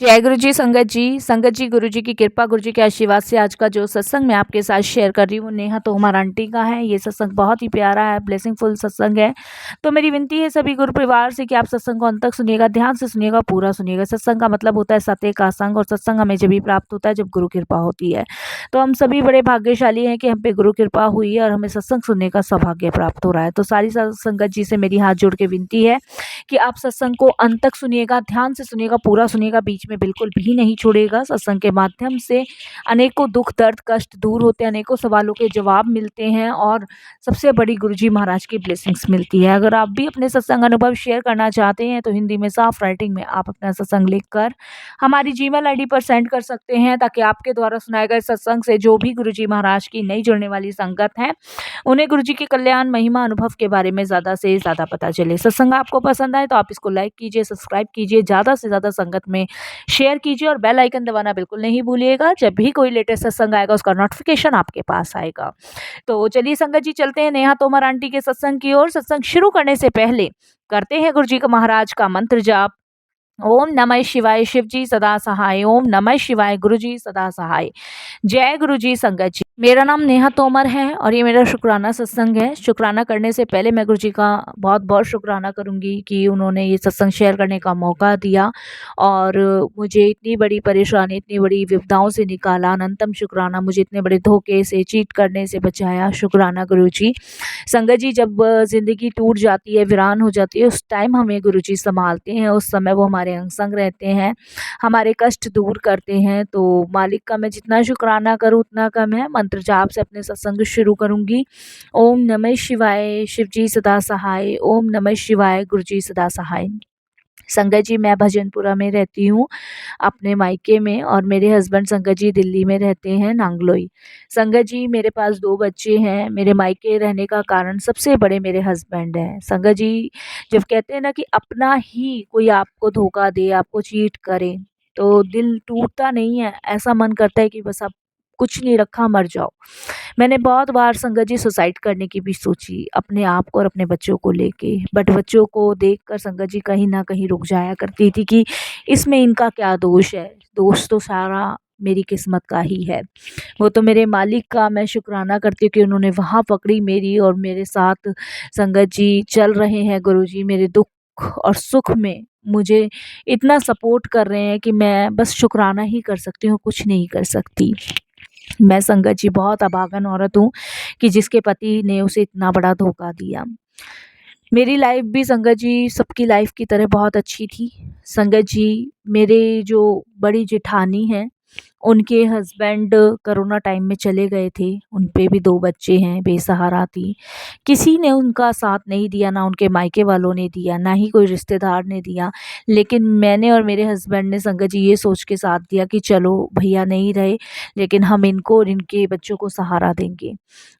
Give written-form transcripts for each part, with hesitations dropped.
जय गुरु जी, संगत जी गुरु जी की कृपा, गुरु जी के आशीर्वाद से आज का जो सत्संग मैं आपके साथ शेयर कर रही हूँ, नेहा तोमर आंटी का है। ये सत्संग बहुत ही प्यारा है, ब्लेसिंगफुल सत्संग है। तो मेरी विनती है सभी गुरु परिवार से कि आप सत्संग को अंत तक सुनिएगा, ध्यान से सुनिएगा, पूरा सुनिएगा। सत्संग का मतलब होता है सत्य का संग, और सत्संग हमें जब भी प्राप्त होता है जब गुरु कृपा होती है। तो हम सभी बड़े भाग्यशाली हैं कि हम पे गुरु कृपा हुई है और हमें सत्संग सुनने का सौभाग्य प्राप्त हो रहा है। तो सारी संगत जी से मेरी हाथ जोड़ के विनती है कि आप सत्संग को अंत तक सुनिएगा, ध्यान से सुनिएगा, पूरा सुनिएगा, बीच में बिल्कुल भी नहीं छोड़ेगा। सत्संग के माध्यम से अनेकों दुख दर्द कष्ट दूर होते हैं, अनेकों सवालों के जवाब मिलते हैं और सबसे बड़ी गुरुजी महाराज की ब्लेसिंग्स मिलती है। अगर आप भी अपने सत्संग अनुभव शेयर करना चाहते हैं तो हिंदी में साफ राइटिंग में आप अपना सत्संग लिखकर हमारी जीमेल आईडी पर सेंड कर सकते हैं, ताकि आपके द्वारा सुनाए गए सत्संग से जो भी गुरुजी महाराज की नई जुड़ने वाली संगत है उन्हें गुरुजी के कल्याण महिमा अनुभव के बारे में ज़्यादा से ज़्यादा पता चले। सत्संग आपको पसंद आए तो आप इसको लाइक कीजिए, सब्सक्राइब कीजिए, ज़्यादा से ज़्यादा संगत में शेयर कीजिए और बेल आइकन दबाना बिल्कुल नहीं भूलिएगा। जब भी कोई लेटेस्ट सत्संग आएगा उसका नोटिफिकेशन आपके पास आएगा। तो चलिए संगत जी, चलते हैं नेहा तोमर आंटी के सत्संग की ओर। सत्संग शुरू करने से पहले करते हैं गुरुजी का महाराज का मंत्र जाप। ओम नमः शिवाय, शिव जी सदा सहाय। ओम नमः शिवाय, गुरु जी सदा सहाय। जय गुरु जी संगत जी। मेरा नाम नेहा तोमर है और ये मेरा शुक्राना सत्संग है। शुक्राना करने से पहले मैं गुरु जी का बहुत बहुत शुक्राना करूंगी कि उन्होंने ये सत्संग शेयर करने का मौका दिया और मुझे इतनी बड़ी परेशानी, इतनी बड़ी विपदाओं से निकाला। अनंतम शुक्राना, मुझे इतने बड़े धोखे से, चीट करने से बचाया। शुक्राना गुरु जी। संगत जी, जब ज़िंदगी टूट जाती है, वीरान हो जाती है, उस टाइम हमें गुरुजी संभालते हैं। उस समय वो हमारे अंग संग रहते हैं, हमारे कष्ट दूर करते हैं। तो मालिक का मैं जितना शुक्राना करूँ उतना कम है। मंत्र जाप से अपने सत्संग शुरू करूँगी। ओम नमः शिवाय, शिव जी सदा सहाय। ओम नमः शिवाय, गुरु जी सदा सहाय। संगत जी, मैं भजनपुरा में रहती हूँ अपने मायके में, और मेरे हस्बैंड संगत जी दिल्ली में रहते हैं, नांगलोई। संगत जी, मेरे पास 2 बच्चे हैं। मेरे मायके रहने का कारण सबसे बड़े मेरे हस्बैंड हैं। संगत जी, जब कहते हैं ना कि अपना ही कोई आपको धोखा दे, आपको चीट करे, तो दिल टूटता नहीं है, ऐसा मन करता है कि बस अब कुछ नहीं रखा, मर जाओ। मैंने बहुत बार संगत जी सुसाइड करने की भी सोची, अपने आप को और अपने बच्चों को लेके, बट बच्चों को देखकर संगत जी कहीं न कहीं रुक जाया करती थी कि इसमें इनका क्या दोष है? दोष तो सारा मेरी किस्मत का ही है। वो तो मेरे मालिक का मैं शुक्राना करती हूँ कि उन्होंने वहाँ पकड़ी मेरी, और मेरे साथ संगत जी चल रहे हैं। गुरुजी मेरे दुःख और सुख में मुझे इतना सपोर्ट कर रहे हैं कि मैं बस शुक्राना ही कर सकती हूँ, कुछ नहीं कर सकती। मैं संगत जी बहुत अभागन औरत हूँ कि जिसके पति ने उसे इतना बड़ा धोखा दिया। मेरी लाइफ भी संगत जी सबकी लाइफ की तरह बहुत अच्छी थी। संगत जी, मेरे जो बड़ी जेठानी हैं, उनके हस्बैंड कोरोना टाइम में चले गए थे। उन पे भी 2 बच्चे हैं, बेसहारा थी। किसी ने उनका साथ नहीं दिया, ना उनके मायके वालों ने दिया, ना ही कोई रिश्तेदार ने दिया। लेकिन मैंने और मेरे हस्बैंड ने संगत जी ये सोच के साथ दिया कि चलो भैया नहीं रहे, लेकिन हम इनको और इनके बच्चों को सहारा देंगे।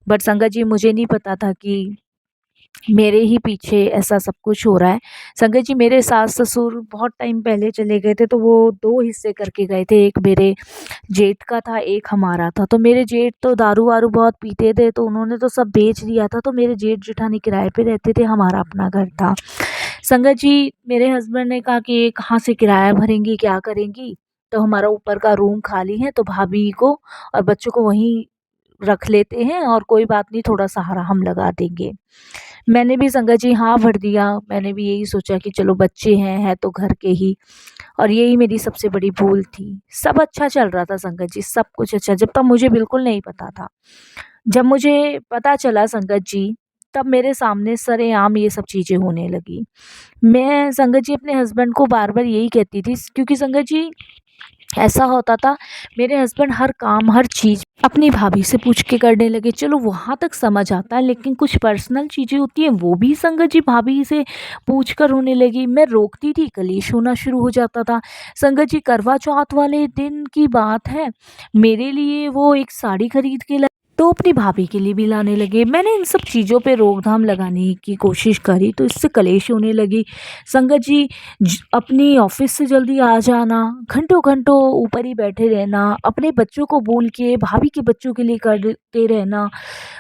बट संगत जी, मुझे नहीं पता था कि मेरे ही पीछे ऐसा सब कुछ हो रहा है। संगत जी, मेरे सास-ससुर बहुत टाइम पहले चले गए थे, तो वो 2 हिस्से करके गए थे। एक मेरे जेठ का था, एक हमारा था। तो मेरे जेठ तो दारू-वारू बहुत पीते थे, तो उन्होंने तो सब बेच दिया था। तो मेरे जेठ-जेठानी किराए पे रहते थे, हमारा अपना घर था। संगत जी, मेरे हस्बैंड ने कहा कि ये कहाँ से किराया भरेंगी, क्या करेंगी? तो हमारा ऊपर का रूम खाली है, तो भाभी को और बच्चों को वहीं रख लेते हैं, और कोई बात नहीं, थोड़ा सहारा हम लगा देंगे। मैंने भी संगत जी हाँ भर दिया। मैंने भी यही सोचा कि चलो बच्चे हैं तो घर के ही, और यही मेरी सबसे बड़ी भूल थी। सब अच्छा चल रहा था संगत जी, सब कुछ अच्छा, जब तक मुझे बिल्कुल नहीं पता था। जब मुझे पता चला संगत जी, तब मेरे सामने सरेआम ये सब चीज़ें होने लगी। मैं संगत जी अपने हस्बैंड को बार-बार यही कहती थी, क्योंकि संगत जी ऐसा होता था, मेरे हस्बैंड हर काम, हर चीज़ अपनी भाभी से पूछ के करने लगे। चलो वहाँ तक समझ आता है, लेकिन कुछ पर्सनल चीज़ें होती हैं वो भी संगत जी भाभी से पूछ कर होने लगी। मैं रोकती थी, कलेश होना शुरू हो जाता था। संगत जी, करवा चौथ वाले दिन की बात है, मेरे लिए वो एक साड़ी खरीद के तो अपनी भाभी के लिए भी लाने लगे। मैंने इन सब चीज़ों पे रोकथाम लगाने की कोशिश करी, तो इससे कलेश होने लगी। संगत जी, अपनी ऑफिस से जल्दी आ जाना, घंटों-घंटों ऊपर ही बैठे रहना, अपने बच्चों को बोल के भाभी के बच्चों के लिए करते रहना।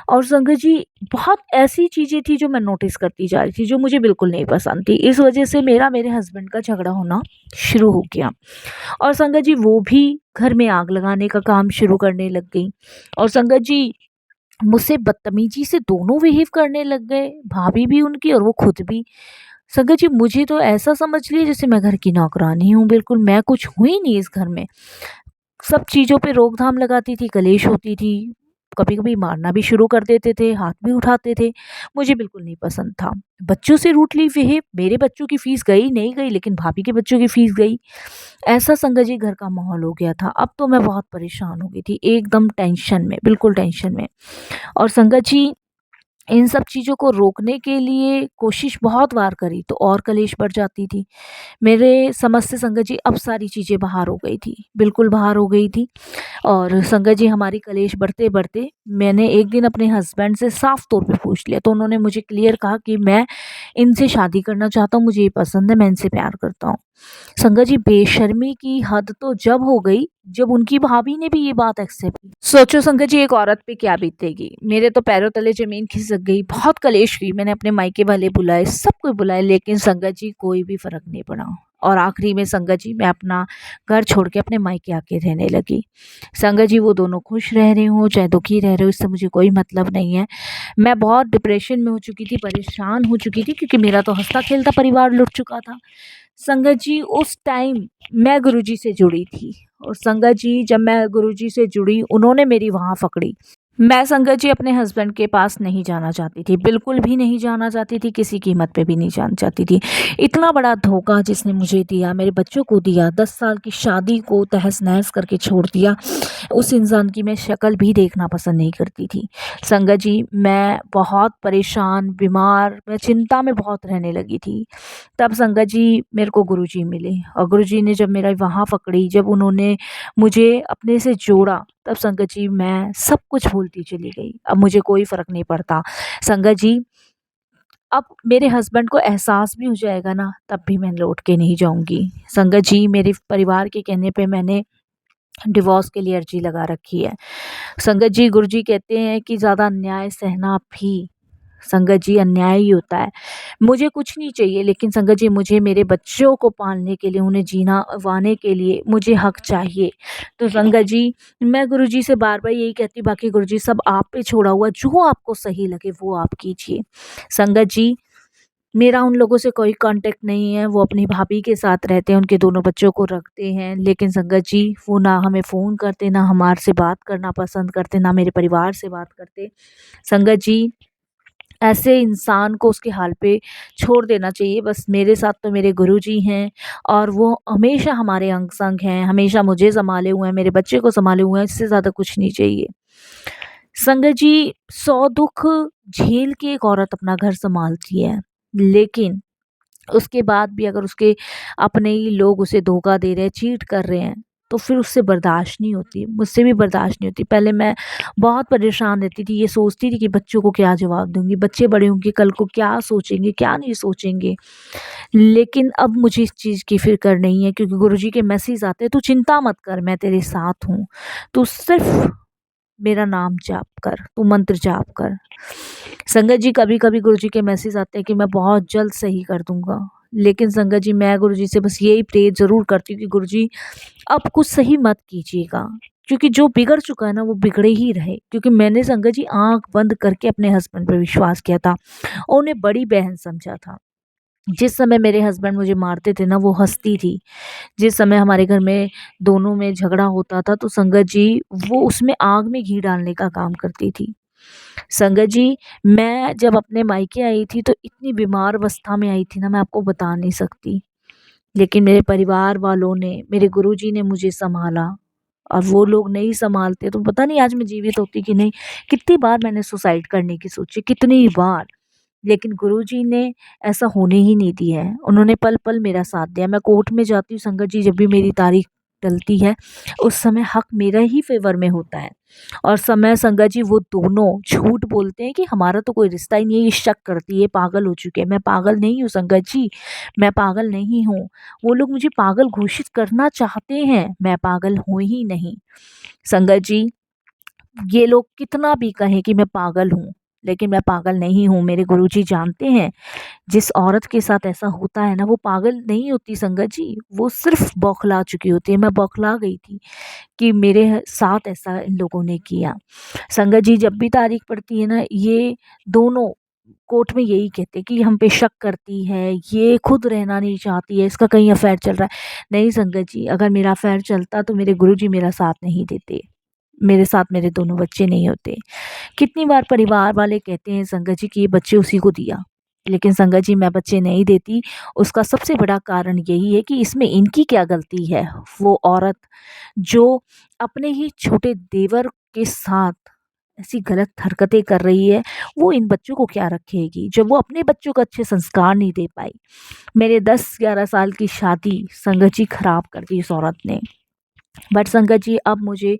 और संगत जी, बहुत ऐसी चीज़ें थी जो मैं नोटिस करती जा रही थी, जो मुझे बिल्कुल नहीं पसंद थी। इस वजह से मेरा मेरे हस्बैंड का झगड़ा होना शुरू हो गया और संगत जी वो भी घर में आग लगाने का काम शुरू करने लग गई और संगत जी मुझसे बदतमीजी से दोनों बिहेव करने लग गए, भाभी भी उनकी और वो खुद भी। संगत जी मुझे तो ऐसा समझ लिए जैसे मैं घर की नौकरानी हूँ, बिल्कुल मैं कुछ हुई नहीं इस घर में। सब चीज़ों पे रोक-थाम लगाती थी, कलेश होती थी, कभी-कभी मारना भी शुरू कर देते थे, हाथ भी उठाते थे। मुझे बिल्कुल नहीं पसंद था। बच्चों से रूडली बिहेव, मेरे बच्चों की फीस गई नहीं गई लेकिन भाभी के बच्चों की फीस गई। ऐसा संगत जी घर का माहौल हो गया था। अब तो मैं बहुत परेशान हो गई थी, एकदम टेंशन में, बिल्कुल टेंशन में। और संगत जी इन सब चीज़ों को रोकने के लिए कोशिश बहुत बार करी तो और कलेश बढ़ जाती थी। मेरे समझ से संगत जी अब सारी चीज़ें बाहर हो गई थी, बिल्कुल बाहर हो गई थी और संगत जी हमारी कलेश बढ़ते-बढ़ते मैंने एक दिन अपने हस्बैंड से साफ तौर पे पूछ लिया, तो उन्होंने मुझे क्लियर कहा कि मैं इनसे शादी करना चाहता हूँ, मुझे ये पसंद है, मैं इनसे प्यार करता हूँ। संगत जी बेशर्मी की हद तो जब हो गई, जब उनकी भाभी ने भी ये बात एक्सेप्ट की। सोचो संगत जी एक औरत पे क्या बीतेगी। मेरे तो पैरों तले ज़मीन खिसक गई, बहुत कलेश हुई। मैंने अपने मायके वाले बुलाए, सबको बुलाए लेकिन संगत जी कोई भी फ़र्क नहीं पड़ा और आखिरी में संगत जी मैं अपना घर छोड़ के अपने मायके आके रहने लगी। संगत जी वो दोनों खुश रह रहे हों, चाहे दुखी रह रहे हों, इससे मुझे कोई मतलब नहीं है। मैं बहुत डिप्रेशन में हो चुकी थी, परेशान हो चुकी थी क्योंकि मेरा तो हँसता-खेलता परिवार लुट चुका था। संगत जी उस टाइम मैं गुरुजी से जुड़ी थी और संगत जी जब मैं गुरुजी से जुड़ी उन्होंने मेरी वहाँ पकड़ी। मैं संगत जी अपने हस्बैंड के पास नहीं जाना चाहती थी, बिल्कुल भी नहीं जाना चाहती थी, किसी कीमत पे भी नहीं जाना चाहती थी। इतना बड़ा धोखा जिसने मुझे दिया, मेरे बच्चों को दिया, 10 साल की शादी को तहस-नहस करके छोड़ दिया, उस इंसान की मैं शक्ल भी देखना पसंद नहीं करती थी। संगत जी मैं बहुत परेशान, बीमार, मैं चिंता में बहुत रहने लगी थी। तब संगत जी मेरे को गुरुजी मिले और गुरुजी ने जब मेरा वहाँ पकड़ी, जब उन्होंने मुझे अपने से जोड़ा, तब संगत जी मैं सब कुछ भूलती चली गई। अब मुझे कोई फ़र्क नहीं पड़ता। संगत जी अब मेरे हस्बैंड को एहसास भी हो जाएगा ना, तब भी मैं लौट के नहीं जाऊँगी। संगत जी मेरे परिवार के कहने पे मैंने डिवोर्स के लिए अर्ज़ी लगा रखी है। संगत जी गुरुजी कहते हैं कि ज़्यादा अन्याय सहना भी संगत जी अन्याय ही होता है। मुझे कुछ नहीं चाहिए लेकिन संगत जी मुझे मेरे बच्चों को पालने के लिए, उन्हें जीना-वाने के लिए मुझे हक चाहिए। तो संगत जी मैं गुरुजी से बार-बार यही कहती हूँ, बाकी गुरुजी सब आप पे छोड़ा हुआ, जो आपको सही लगे वो आप कीजिए। संगत जी मेरा उन लोगों से कोई कॉन्टैक्ट नहीं है, वो अपनी भाभी के साथ रहते हैं, उनके दोनों बच्चों को रखते हैं। लेकिन संगत जी वो ना हमें फ़ोन करते, ना हमारे से बात करना पसंद करते, ना मेरे परिवार से बात करते। संगत जी ऐसे इंसान को उसके हाल पे छोड़ देना चाहिए। बस मेरे साथ तो मेरे गुरुजी हैं और वो हमेशा हमारे अंग-संग हैं, हमेशा मुझे सँभाले हुए हैं, मेरे बच्चे को सँभाले हुए हैं, इससे ज़्यादा कुछ नहीं चाहिए। संगत जी 100 दुःख झेल के एक औरत अपना घर सँभालती है, लेकिन उसके बाद भी अगर उसके अपने ही लोग उसे धोखा दे रहे हैं, चीट कर रहे हैं, तो फिर उससे बर्दाश्त नहीं होती, मुझसे भी बर्दाश्त नहीं होती। पहले मैं बहुत परेशान रहती थी, ये सोचती थी कि बच्चों को क्या जवाब दूँगी, बच्चे बड़े होंगे कल को क्या सोचेंगे, क्या नहीं सोचेंगे। लेकिन अब मुझे इस चीज़ की फ़िक्र नहीं है क्योंकि गुरुजी के मैसेज आते हैं, "तू चिंता मत कर, मैं तेरे साथ हूँ। तू सिर्फ़ मेरा नाम जाप कर, तू मंत्र जाप कर।" संगत जी कभी-कभी गुरुजी के मैसेज आते हैं कि मैं बहुत जल्द सही कर दूँगा। लेकिन संगत जी मैं गुरुजी से बस यही प्रे ज़रूर करती हूँ कि गुरुजी अब कुछ सही मत कीजिएगा। क्योंकि जो बिगड़ चुका है ना वो बिगड़े ही रहे। क्योंकि मैंने संगत जी आँख बंद करके अपने हस्बैंड पे विश्वास किया था और उन्हें बड़ी बहन समझा था। जिस समय मेरे हस्बैंड मुझे मारते थे ना वो हँसती थी। जिस समय हमारे घर में दोनों में झगड़ा होता था तो संगत जी वो उसमें आग में घी डालने का काम करती थी। संगत जी, मैं जब अपने मायके आई थी तो इतनी बीमार अवस्था में आई थी ना मैं आपको बता नहीं सकती। लेकिन मेरे परिवार वालों ने, मेरे गुरुजी ने मुझे सँभाला और वो लोग नहीं सँभालते तो पता नहीं आज मैं जीवित होती कि नहीं। कितनी बार मैंने सुसाइड करने की सोची, कितनी बार। लेकिन गुरुजी ने ऐसा होने ही नहीं दिया है। उन्होंने पल-पल मेरा साथ दिया। मैं कोर्ट में जाती हूँ संगत जी जब भी मेरी तारीख टलती है, उस समय हक मेरा ही फ़ेवर में होता है। और समय संगत जी वो दोनों झूठ बोलते हैं कि हमारा तो कोई रिश्ता ही नहीं है, ये शक करती है, ये पागल हो चुके हैं। मैं पागल नहीं हूँ संगत जी, मैं पागल नहीं हूँ। वो लोग मुझे पागल घोषित करना चाहते हैं, मैं पागल हूँ ही नहीं। संगत जी ये लोग कितना भी कहें कि मैं पागल हूँ, लेकिन मैं पागल नहीं हूँ। मेरे गुरुजी जानते हैं जिस औरत के साथ ऐसा होता है ना, वो पागल नहीं होती संगत जी, वो सिर्फ बौखला चुकी होती है। मैं बौखला गई थी कि मेरे साथ ऐसा इन लोगों ने किया। संगत जी जब भी तारीख पड़ती है ना, ये दोनों कोर्ट में यही कहते हैं कि हम पे शक करती है, ये खुद रहना नहीं चाहती है, इसका कहीं अफेयर चल रहा है। नहीं संगत जी, अगर मेरा अफेयर चलता तो मेरे गुरुजी मेरा साथ नहीं देते, मेरे साथ मेरे दोनों बच्चे नहीं होते। कितनी बार परिवार वाले कहते हैं संगत जी कि ये बच्चे उसी को दिया, लेकिन संगत जी मैं बच्चे नहीं देती। उसका सबसे बड़ा कारण यही है कि इसमें इनकी क्या गलती है। वो औरत जो अपने ही छोटे देवर के साथ ऐसी गलत हरकतें कर रही है, वो इन बच्चों को क्या रखेगी जब वो अपने बच्चों को अच्छे संस्कार नहीं दे पाई। मेरे 10-11 साल की शादी संगत जी खराब कर दी इस औरत ने। बट संगत जी अब मुझे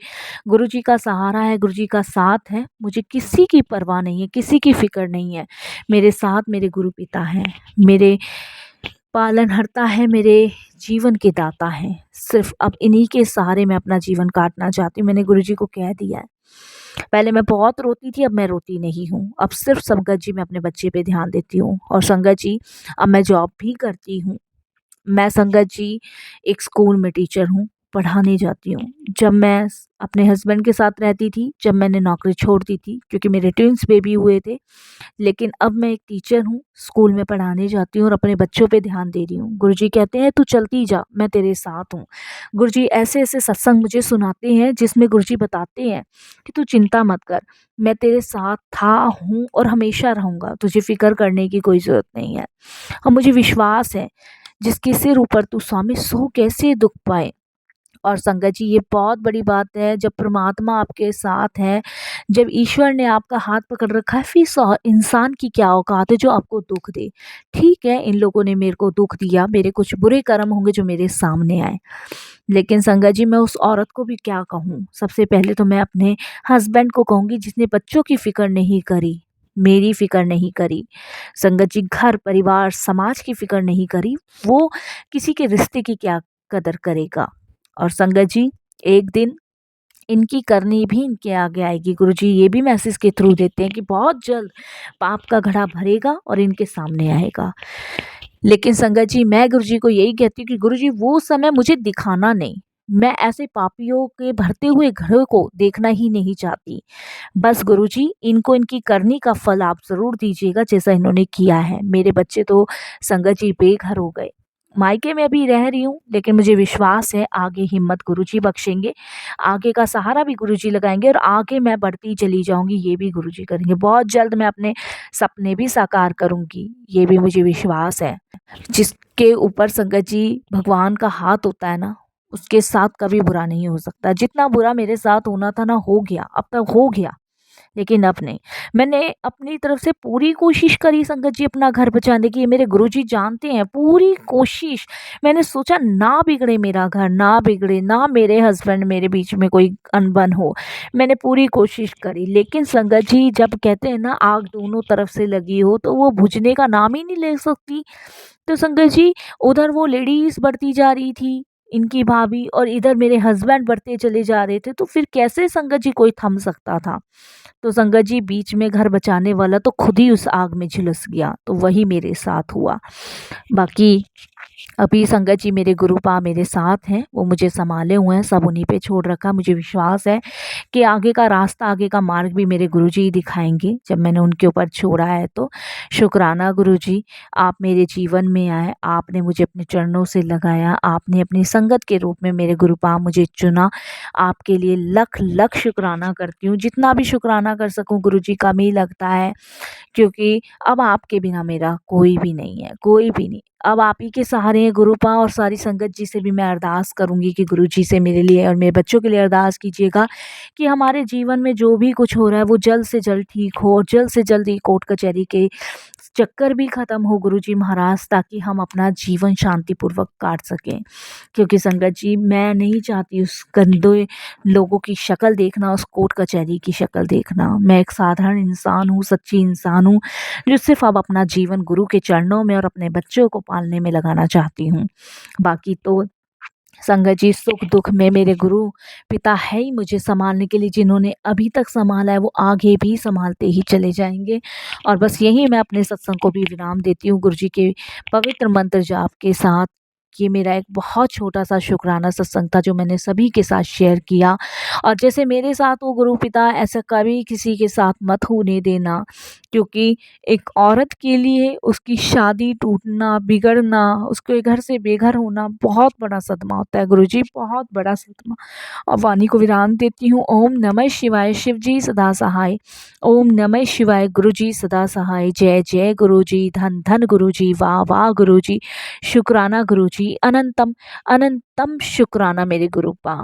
गुरुजी का सहारा है, गुरुजी का साथ है, मुझे किसी की परवाह नहीं है, किसी की फ़िक्र नहीं है। मेरे साथ मेरे गुरु पिता हैं, मेरे पालनहर्ता है, मेरे जीवन के दाता हैं। सिर्फ़ अब इन्हीं के सहारे मैं अपना जीवन काटना चाहती हूँ। मैंने गुरुजी को कह दिया है। पहले मैं बहुत रोती थी, अब मैं रोती नहीं हूँ। अब सिर्फ़ संगत जी मैं अपने बच्चे पे ध्यान देती हूँ और संगत जी अब मैं जॉब भी करती हूँ। मैं संगत जी एक स्कूल में टीचर हूँ, पढ़ाने जाती हूँ। जब मैं अपने हस्बैंड के साथ रहती थी, जब मैंने नौकरी छोड़ दी थी क्योंकि मेरे ट्विन्स बेबी हुए थे, लेकिन अब मैं एक टीचर हूँ, स्कूल में पढ़ाने जाती हूँ और अपने बच्चों पे ध्यान दे रही हूँ। गुरुजी कहते हैं तू चलती जा, मैं तेरे साथ हूँ। गुरुजी ऐसे-ऐसे सत्संग मुझे सुनाते हैं जिसमें गुरुजी बताते हैं कि तू चिंता मत कर, मैं तेरे साथ था, हूँ और हमेशा रहूँगा। तुझे फ़िक्र करने की कोई ज़रूरत नहीं है। और मुझे विश्वास है जिसके सिर ऊपर तू स्वामी सो कैसे दुख पाए। और संगत जी ये बहुत बड़ी बात है, जब परमात्मा आपके साथ है, जब ईश्वर ने आपका हाथ पकड़ रखा है, फिर इंसान की क्या औकात है जो आपको दुख दे। ठीक है, इन लोगों ने मेरे को दुख दिया, मेरे कुछ बुरे कर्म होंगे जो मेरे सामने आए, लेकिन संगत जी मैं उस औरत को भी क्या कहूँ। सबसे पहले तो मैं अपने हस्बैंड को कहूँगी जिसने बच्चों की फिक्र नहीं करी, मेरी फिक्र नहीं करी। संगत जी घर परिवार समाज की फिक्र नहीं करी, वो किसी के रिश्ते की क्या कदर करेगा। और संगत जी एक दिन इनकी करनी भी इनके आगे आएगी। गुरुजी ये भी मैसेज के थ्रू देते हैं कि बहुत जल्द पाप का घड़ा भरेगा और इनके सामने आएगा। लेकिन संगत जी मैं गुरुजी को यही कहती हूँ कि गुरुजी वो समय मुझे दिखाना नहीं, मैं ऐसे पापियों के भरते हुए घड़े को देखना ही नहीं चाहती। बस गुरुजी इनको इनकी करनी का फल आप ज़रूर दीजिएगा जैसा इन्होंने किया है। मेरे बच्चे तो संगत जी बेघर हो गए, मायके में अभी रह रही हूँ, लेकिन मुझे विश्वास है आगे हिम्मत गुरुजी बख्शेंगे, आगे का सहारा भी गुरुजी लगाएंगे और आगे मैं बढ़ती चली जाऊंगी, ये भी गुरुजी करेंगे। बहुत जल्द मैं अपने सपने भी साकार करूंगी, ये भी मुझे विश्वास है। जिसके ऊपर संगत जी भगवान का हाथ होता है ना, उसके साथ कभी बुरा नहीं हो सकता। जितना बुरा मेरे साथ होना था ना हो गया, अब तक हो गया, लेकिन अब नहीं। मैंने अपनी तरफ से पूरी कोशिश करी संगत जी अपना घर बचाने की, ये मेरे गुरुजी जानते हैं, पूरी कोशिश। मैंने सोचा ना बिगड़े मेरा घर, ना बिगड़े, ना मेरे हस्बैंड मेरे बीच में कोई अनबन हो। मैंने पूरी कोशिश करी, लेकिन संगत जी जब कहते हैं ना आग दोनों तरफ से लगी हो तो वो बुझने का नाम ही नहीं ले सकती। तो संगत जी उधर वो लेडीज़ बढ़ती जा रही थी, इनकी भाभी, और इधर मेरे हस्बैंड बढ़ते चले जा रहे थे, तो फिर कैसे संगत जी कोई थम सकता था। तो संगत जी बीच में घर बचाने वाला तो खुद ही उस आग में झुलस गया, तो वही मेरे साथ हुआ। बाकी अभी संगत जी मेरे गुरुपा मेरे साथ हैं, वो मुझे संभाले हुए हैं, सब उन्हीं पे छोड़ रखा। मुझे विश्वास है कि आगे का रास्ता, आगे का मार्ग भी मेरे गुरुजी ही दिखाएंगे जब मैंने उनके ऊपर छोड़ा है। तो शुक्राना गुरुजी, आप मेरे जीवन में आए, आपने मुझे अपने चरणों से लगाया, आपने अपनी संगत के रूप में मेरे गुरुपा मुझे चुना। आपके लिए लख लख शुक्राना करती हूँ, जितना भी शुक्राना कर सकूँ गुरुजी कम ही लगता है, क्योंकि अब आपके बिना मेरा कोई भी नहीं है, कोई भी नहीं। अब आप ही के सहारे हैं गुरुपा, और सारी संगत जी से भी मैं अरदास करूंगी कि गुरुजी से मेरे लिए और मेरे बच्चों के लिए अरदास कीजिएगा कि हमारे जीवन में जो भी कुछ हो रहा है वो जल्द से जल्द ठीक हो, और जल्द से जल्द ये कोर्ट कचहरी के चक्कर भी ख़त्म हो गुरुजी महाराज, ताकि हम अपना जीवन शांतिपूर्वक काट सकें। क्योंकि संगत जी मैं नहीं चाहती उस गंदे लोगों की शक्ल देखना, उस कोर्ट कचहरी की शक्ल देखना। मैं एक साधारण इंसान हूँ, सच्ची इंसान हूँ, जो सिर्फ अब अपना जीवन गुरु के चरणों में और अपने बच्चों को पालने में लगाना चाहती हूँ। बाकी तो संगत जी, सुख दुख में मेरे गुरु पिता है ही मुझे संभालने के लिए। जिन्होंने अभी तक संभाला है वो आगे भी संभालते ही चले जाएंगे। और बस यही मैं अपने सत्संग को भी विराम देती हूँ गुरु जी के पवित्र मंत्र जाप के साथ। ये मेरा एक बहुत छोटा सा शुक्राना सत्संग था जो मैंने सभी के साथ शेयर किया। और जैसे मेरे साथ वो गुरु पिता, ऐसा कभी किसी के साथ मत होने देना, क्योंकि एक औरत के लिए उसकी शादी टूटना, बिगड़ना, उसके घर से बेघर होना बहुत बड़ा सदमा होता है गुरुजी, बहुत बड़ा सदमा। और वाणी को विराम देती हूँ। ओम नमः शिवाय। शिव जी सदा सहाय। ओम नमः शिवाय। गुरु जी सदा सहाय। जय जय गुरु जी। धन धन गुरु जी। वाह वाह गुरु जी। शुक्राना गुरु जी। अनंतम अनंतम शुक्राना मेरे गुरु पा।